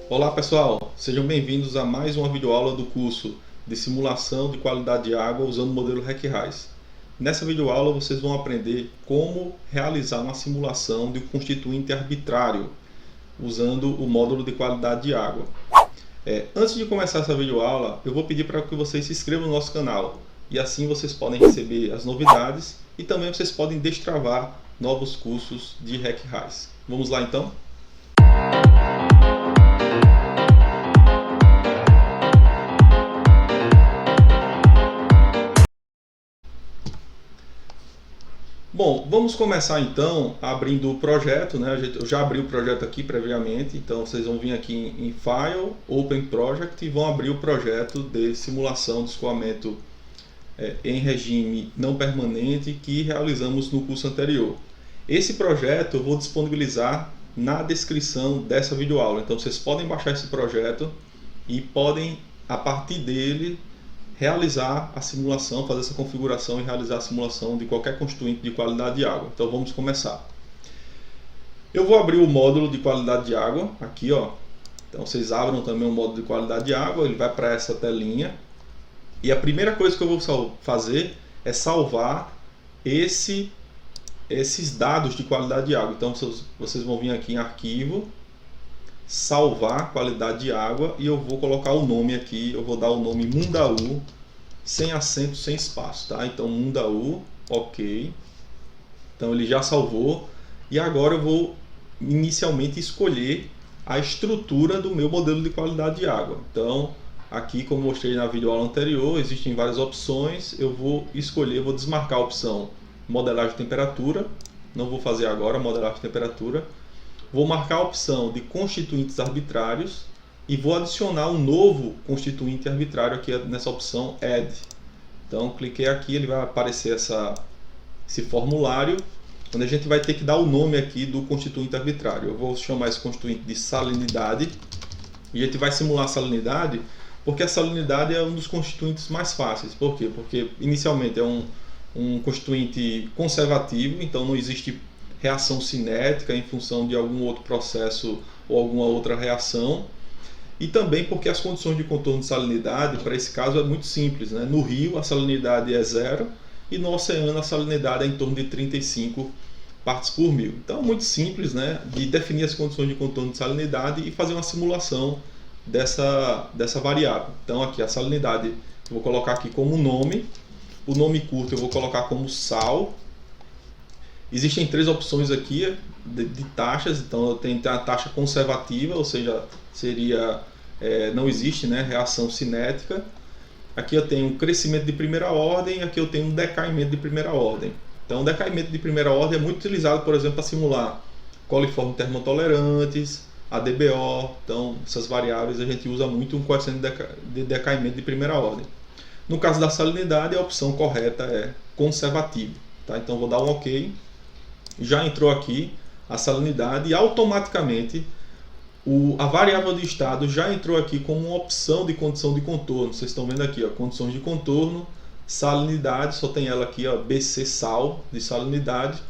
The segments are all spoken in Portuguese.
Olá pessoal, sejam bem-vindos a mais uma videoaula do curso de simulação de qualidade de água usando o modelo RecRais. Nessa videoaula vocês vão aprender como realizar uma simulação de um constituinte arbitrário usando o módulo de qualidade de água. Antes de começar essa videoaula, eu vou pedir para que vocês se inscrevam no nosso canal e assim vocês podem receber as novidades e também vocês podem destravar novos cursos de RecRais. Vamos lá então? Bom, vamos começar então abrindo o projeto, né? Eu já abri o projeto aqui previamente, então vocês vão vir aqui em File, Open Project e vão abrir o projeto de simulação de escoamento em regime não permanente que realizamos no curso anterior. Esse projeto eu vou disponibilizar na descrição dessa videoaula, então vocês podem baixar esse projeto e podem, a partir dele, realizar a simulação, fazer essa configuração e realizar a simulação de qualquer constituinte de qualidade de água. Então vamos começar. Eu vou abrir o módulo de qualidade de água aqui, ó. Então vocês abram também o módulo de qualidade de água, ele vai para essa telinha. E a primeira coisa que eu vou fazer é salvar esses dados de qualidade de água. Então vocês vão vir aqui em arquivo, salvar qualidade de água e eu vou colocar o nome aqui, eu vou dar o nome Mundaú, sem acento, sem espaço, tá? Então Mundaú, ok. Então ele já salvou e agora eu vou inicialmente escolher a estrutura do meu modelo de qualidade de água. Então aqui, como mostrei na videoaula anterior, existem várias opções, eu vou escolher, vou desmarcar a opção modelagem de temperatura, não vou fazer agora modelagem de temperatura. Vou marcar a opção de constituintes arbitrários e vou adicionar um novo constituinte arbitrário aqui nessa opção Add. Então cliquei aqui, ele vai aparecer esse formulário, onde a gente vai ter que dar o nome aqui do constituinte arbitrário. Eu vou chamar esse constituinte de salinidade e a gente vai simular a salinidade porque a salinidade é um dos constituintes mais fáceis. Por quê? Porque inicialmente é um constituinte conservativo, então não existe reação cinética em função de algum outro processo ou alguma outra reação, e também porque as condições de contorno de salinidade para esse caso é muito simples, né? No rio a salinidade é 0 e no oceano a salinidade é em torno de 35 partes por mil. Então é muito simples, né, de definir as condições de contorno de salinidade e fazer uma simulação dessa variável. Então aqui a salinidade eu vou colocar aqui como nome, o nome curto eu vou colocar como sal. Existem três opções aqui de taxas, então eu tenho a taxa conservativa, ou seja, não existe, né, reação cinética. Aqui eu tenho um crescimento de primeira ordem, aqui eu tenho um decaimento de primeira ordem. Então o decaimento de primeira ordem é muito utilizado, por exemplo, para simular coliformes termotolerantes, ADBO, então essas variáveis a gente usa muito um coeficiente de decaimento de primeira ordem. No caso da salinidade, a opção correta é conservativo. Tá? Então vou dar um OK. Já entrou aqui a salinidade e automaticamente a variável de estado já entrou aqui como uma opção de condição de contorno. Vocês estão vendo aqui, ó, condições de contorno, salinidade, só tem ela aqui, ó, BC sal de salinidade.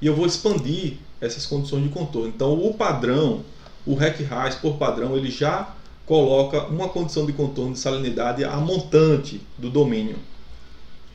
E eu vou expandir essas condições de contorno. Então o padrão, o RecRais por padrão, ele já coloca uma condição de contorno de salinidade a montante do domínio.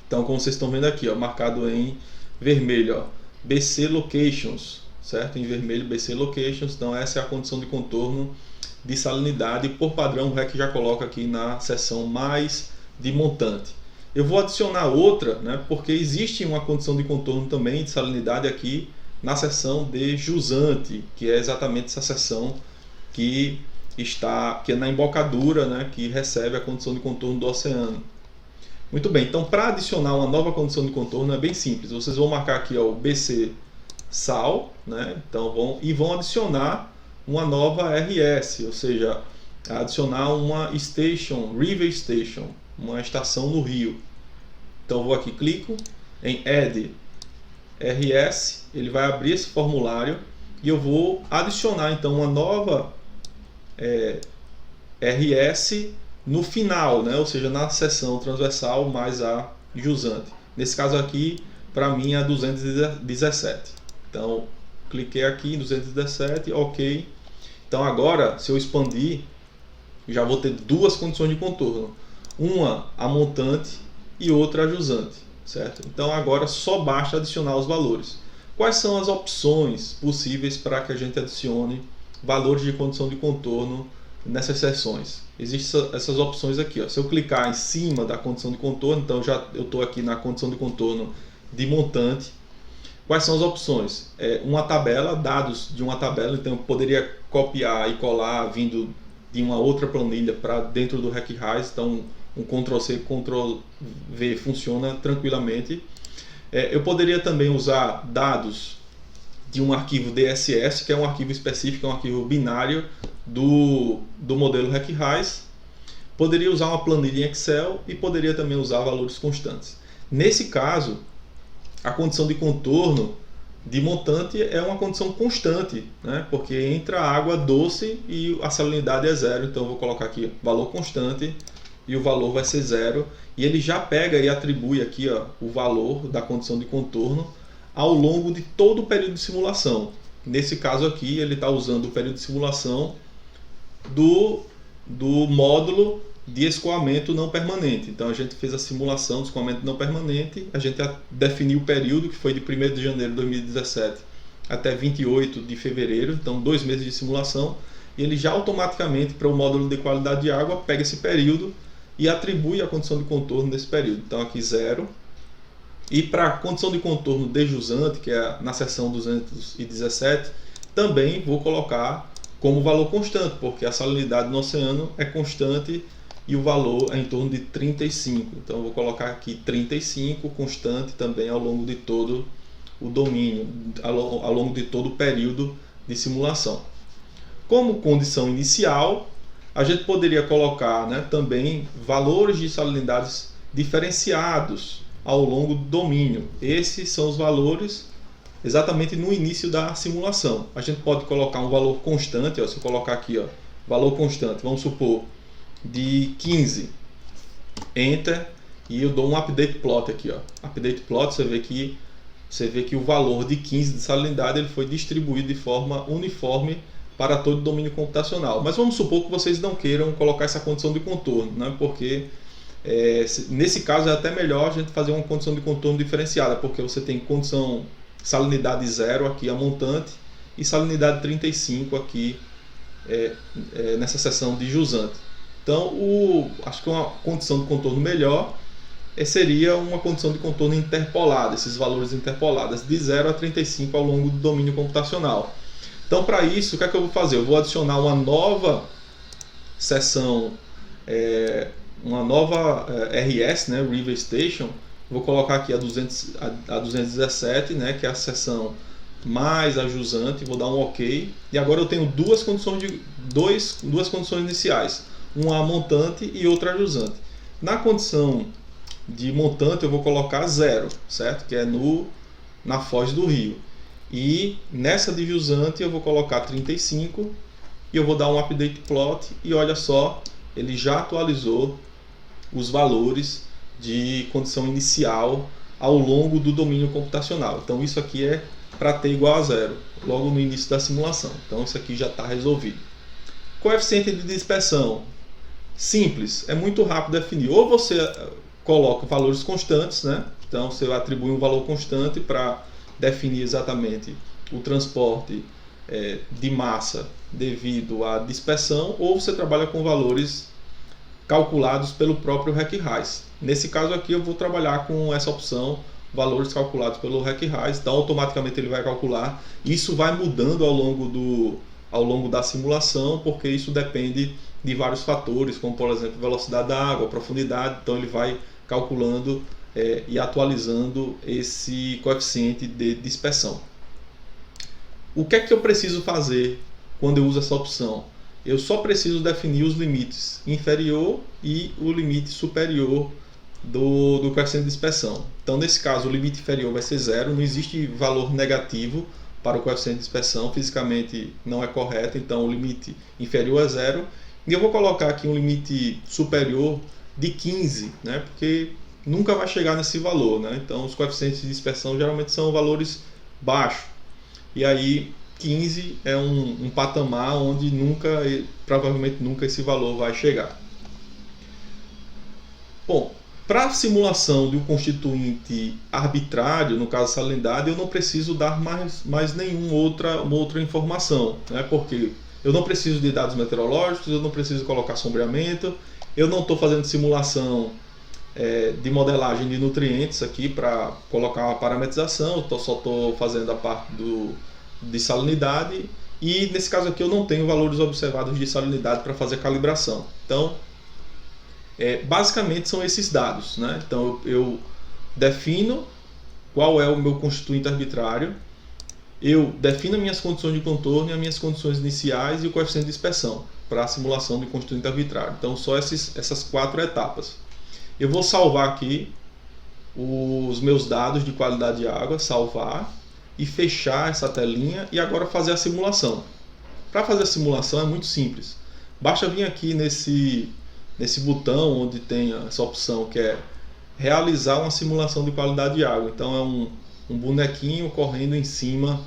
Então como vocês estão vendo aqui, ó, marcado em vermelho, ó, BC Locations, certo? Em vermelho BC Locations, então essa é a condição de contorno de salinidade. Por padrão o REC já coloca aqui na seção mais de montante. Eu vou adicionar outra, né, porque existe uma condição de contorno também de salinidade aqui na seção de jusante, que é exatamente essa seção que é na embocadura, né, que recebe a condição de contorno do oceano. Muito bem, então para adicionar uma nova condição de contorno é bem simples. Vocês vão marcar aqui, ó, o BC sal, né? Então vão adicionar uma nova RS, ou seja, adicionar uma river station, uma estação no rio. Então vou aqui, clico em Add RS, ele vai abrir esse formulário e eu vou adicionar então uma nova RS no final, né? Ou seja, na seção transversal mais a jusante. Nesse caso aqui, para mim, é 217. Então, cliquei aqui em 217, OK. Então agora, se eu expandir, já vou ter duas condições de contorno. Uma a montante e outra a jusante, certo? Então agora só basta adicionar os valores. Quais são as opções possíveis para que a gente adicione valores de condição de contorno nessas seções? Existem essas opções aqui. Ó. Se eu clicar em cima da condição de contorno, então eu estou aqui na condição de contorno de montante. Quais são as opções? Uma tabela, dados de uma tabela, então eu poderia copiar e colar vindo de uma outra planilha para dentro do RecRais, então um Ctrl+C, Ctrl+V funciona tranquilamente. Eu poderia também usar dados de um arquivo DSS, que é um arquivo específico, é um arquivo binário do modelo RecRais. Poderia usar uma planilha em Excel e poderia também usar valores constantes. Nesse caso, a condição de contorno de montante é uma condição constante, né? Porque entra água doce e a salinidade é zero. Então eu vou colocar aqui valor constante e o valor vai ser zero. E ele já pega e atribui aqui ó, o valor da condição de contorno ao longo de todo o período de simulação. Nesse caso aqui ele está usando o período de simulação do módulo de escoamento não permanente. Então a gente fez a simulação do escoamento não permanente, a gente definiu o período que foi de 1º de janeiro de 2017 até 28 de fevereiro, então 2 meses de simulação, e ele já automaticamente para o módulo de qualidade de água pega esse período e atribui a condição de contorno desse período. Então aqui 0. E para a condição de contorno de jusante, que é na seção 217, também vou colocar como valor constante, porque a salinidade no oceano é constante e o valor é em torno de 35. Então eu vou colocar aqui 35, constante também ao longo de todo o domínio, ao longo de todo o período de simulação. Como condição inicial, a gente poderia colocar também valores de salinidades diferenciados ao longo do domínio. Esses são os valores exatamente no início da simulação. A gente pode colocar um valor constante, ó, se eu colocar aqui, ó, valor constante, vamos supor, de 15, Enter, e eu dou um update plot aqui, ó. Update plot, você vê que o valor de 15 de salinidade ele foi distribuído de forma uniforme para todo o domínio computacional. Mas vamos supor que vocês não queiram colocar essa condição de contorno, né? Porque nesse caso é até melhor a gente fazer uma condição de contorno diferenciada, porque você tem condição salinidade 0 aqui a montante e salinidade 35 aqui nessa seção de jusante. Então acho que uma condição de contorno melhor seria uma condição de contorno interpolada, esses valores interpolados de 0 a 35 ao longo do domínio computacional. Então para isso o que é que eu vou fazer? Eu vou adicionar uma nova seção, uma nova RS, né, River Station. Vou colocar aqui a 217, né, que é a seção mais a jusante, vou dar um OK. E agora eu tenho duas condições iniciais, uma montante e outra jusante. Na condição de montante eu vou colocar 0, certo? Que é na foz do rio. E nessa de jusante eu vou colocar 35 e eu vou dar um update plot e olha só, ele já atualizou os valores de condição inicial ao longo do domínio computacional. Então isso aqui é para t igual a 0, logo no início da simulação. Então isso aqui já está resolvido. Coeficiente de dispersão. Simples, é muito rápido definir. Ou você coloca valores constantes, né? Então você atribui um valor constante para definir exatamente o transporte de massa devido à dispersão, ou você trabalha com valores calculados pelo próprio RecRais. Nesse caso aqui eu vou trabalhar com essa opção, valores calculados pelo RecRais, então automaticamente ele vai calcular. Isso vai mudando ao longo da simulação, porque isso depende de vários fatores, como por exemplo velocidade da água, profundidade, então ele vai calculando e atualizando esse coeficiente de dispersão. O que é que eu preciso fazer quando eu uso essa opção? Eu só preciso definir os limites inferior e o limite superior do coeficiente de dispersão. Então nesse caso o limite inferior vai ser 0, não existe valor negativo para o coeficiente de dispersão, fisicamente não é correto, então o limite inferior é 0. E eu vou colocar aqui um limite superior de 15, né? Porque nunca vai chegar nesse valor, né? Então os coeficientes de dispersão geralmente são valores baixos. E aí 15 é um patamar onde provavelmente nunca esse valor vai chegar. Bom, para a simulação de um constituinte arbitrário, no caso a salinidade, eu não preciso dar mais nenhuma outra informação, né? Porque eu não preciso de dados meteorológicos, eu não preciso colocar sombreamento, eu não estou fazendo simulação de modelagem de nutrientes aqui para colocar uma parametrização, eu só estou fazendo a parte de salinidade, e nesse caso aqui eu não tenho valores observados de salinidade para fazer calibração. Então, basicamente são esses dados, né? Então eu defino qual é o meu constituinte arbitrário, eu defino as minhas condições de contorno e as minhas condições iniciais e o coeficiente de dispersão para a simulação de constituinte arbitrário. Então só essas 4 etapas. Eu vou salvar aqui os meus dados de qualidade de água, salvar e fechar essa telinha e agora fazer a simulação. Para fazer a simulação é muito simples. Basta vir aqui nesse botão onde tem essa opção que é realizar uma simulação de qualidade de água. Então é um bonequinho correndo em cima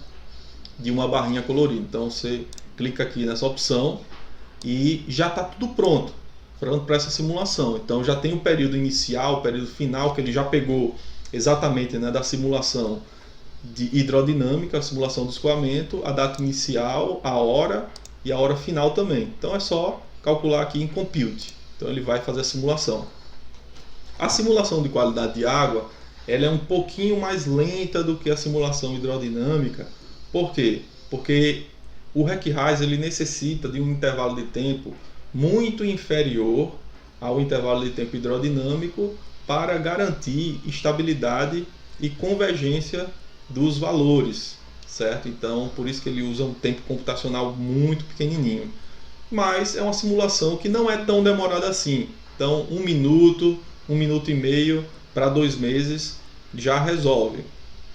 de uma barrinha colorida. Então você clica aqui nessa opção e já está tudo pronto para essa simulação. Então já tem o período inicial, o período final, que ele já pegou exatamente, né, da simulação de hidrodinâmica, a simulação do escoamento, a data inicial, a hora e a hora final também. Então é só calcular aqui em Compute. Então ele vai fazer a simulação. A simulação de qualidade de água, ela é um pouquinho mais lenta do que a simulação hidrodinâmica. Por quê? Porque o RecRaiz ele necessita de um intervalo de tempo muito inferior ao intervalo de tempo hidrodinâmico para garantir estabilidade e convergência dos valores, certo? Então, por isso que ele usa um tempo computacional muito pequenininho. Mas é uma simulação que não é tão demorada assim. Então, 1 minuto, 1 minuto e meio para 2 meses já resolve.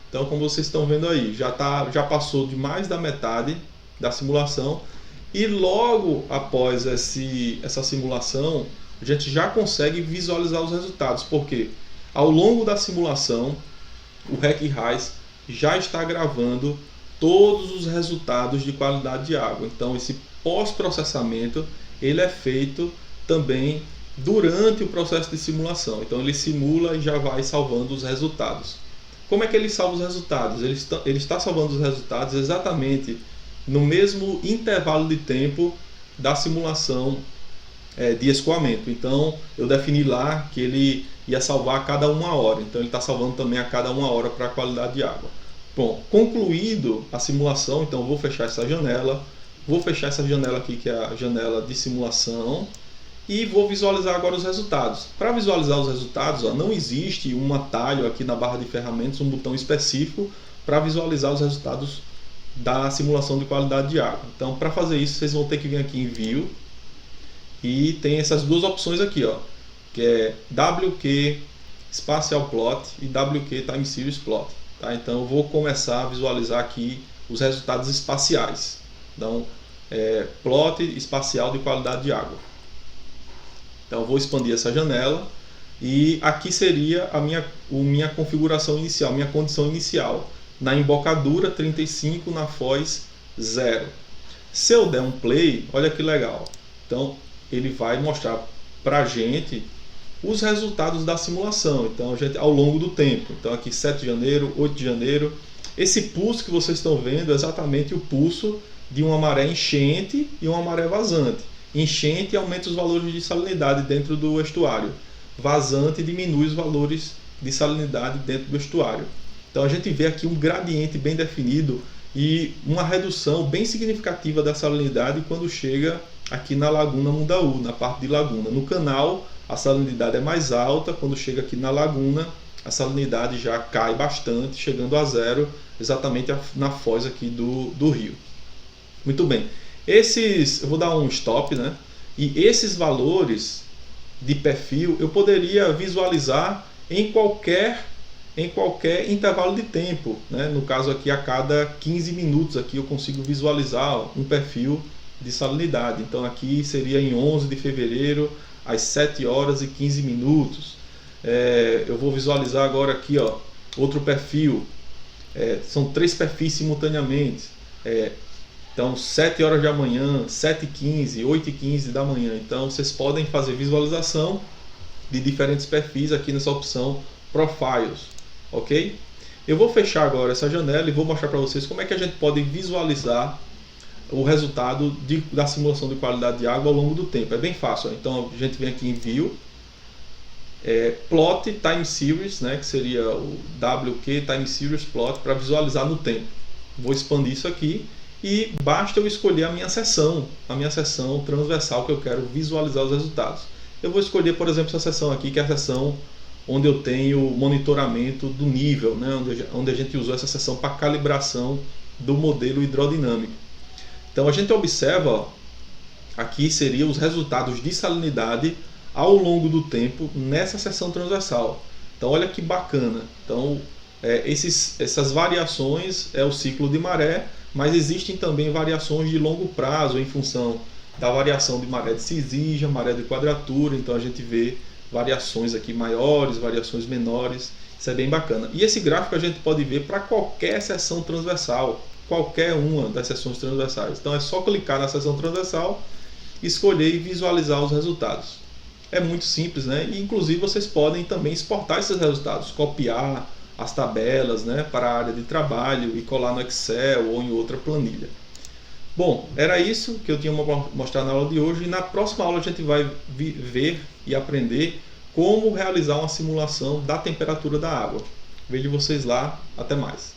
Então, como vocês estão vendo aí, já passou de mais da metade da simulação. E logo após essa simulação, a gente já consegue visualizar os resultados, porque ao longo da simulação, o RecRaiz já está gravando todos os resultados de qualidade de água. Então, esse pós-processamento ele é feito também durante o processo de simulação. Então, ele simula e já vai salvando os resultados. Como é que ele salva os resultados? Ele está salvando os resultados exatamente no mesmo intervalo de tempo da simulação de escoamento. Então eu defini lá que ele ia salvar a cada 1 hora, então ele está salvando também a cada 1 hora para a qualidade de água. Bom, concluído a simulação, então eu vou fechar essa janela aqui que é a janela de simulação e vou visualizar agora os resultados. Para visualizar os resultados, não existe um atalho aqui na barra de ferramentas, um botão específico para visualizar os resultados da simulação de qualidade de água. Então, para fazer isso, vocês vão ter que vir aqui em View e tem essas duas opções aqui, ó, que é WQ Spatial Plot e WQ Time Series Plot. Tá? Então, eu vou começar a visualizar aqui os resultados espaciais. Então, plot espacial de qualidade de água. Então, eu vou expandir essa janela e aqui seria a minha configuração inicial, minha condição inicial. Na embocadura 35, na foz 0. Se eu der um play, olha que legal. Então ele vai mostrar para a gente os resultados da simulação. Então a gente ao longo do tempo. Então aqui 7 de janeiro, 8 de janeiro. Esse pulso que vocês estão vendo é exatamente o pulso de uma maré enchente e uma maré vazante. Enchente aumenta os valores de salinidade dentro do estuário. Vazante diminui os valores de salinidade dentro do estuário. Então a gente vê aqui um gradiente bem definido e uma redução bem significativa da salinidade quando chega aqui na Laguna Mundaú, na parte de laguna. No canal a salinidade é mais alta, quando chega aqui na laguna a salinidade já cai bastante, chegando a 0 exatamente na foz aqui do rio. Muito bem, eu vou dar um stop, né? E esses valores de perfil eu poderia visualizar em qualquer intervalo de tempo, né? No caso aqui a cada 15 minutos aqui eu consigo visualizar um perfil de salinidade. Então aqui seria em 11 de fevereiro às 7 horas e 15 minutos. Eu vou visualizar agora aqui, ó, outro perfil. São 3 perfis simultaneamente. Então 7 horas da manhã, 7h15, 8h15 da manhã. Então vocês podem fazer visualização de diferentes perfis aqui nessa opção Profiles, ok? Eu vou fechar agora essa janela e vou mostrar para vocês como é que a gente pode visualizar o resultado da simulação de qualidade de água ao longo do tempo. É bem fácil. Então a gente vem aqui em View, Plot Time Series, né, que seria o WQ Time Series Plot, para visualizar no tempo. Vou expandir isso aqui e basta eu escolher a minha seção transversal que eu quero visualizar os resultados. Eu vou escolher, por exemplo, essa seção aqui, que é a seção onde eu tenho monitoramento do nível, né, onde a gente usou essa seção para calibração do modelo hidrodinâmico. Então a gente observa, ó, aqui seriam os resultados de salinidade ao longo do tempo nessa seção transversal. Então olha que bacana. Então essas variações é o ciclo de maré, mas existem também variações de longo prazo em função da variação de maré de Cizija, maré de quadratura. Então a gente vê variações aqui maiores, variações menores. Isso é bem bacana. E esse gráfico a gente pode ver para qualquer seção transversal, qualquer uma das seções transversais. Então é só clicar na seção transversal, escolher e visualizar os resultados. É muito simples, né? E inclusive vocês podem também exportar esses resultados, copiar as tabelas, né, para a área de trabalho e colar no Excel ou em outra planilha. Bom, era isso que eu tinha mostrar na aula de hoje, e na próxima aula a gente vai ver e aprender como realizar uma simulação da temperatura da água. Vejo vocês lá, até mais.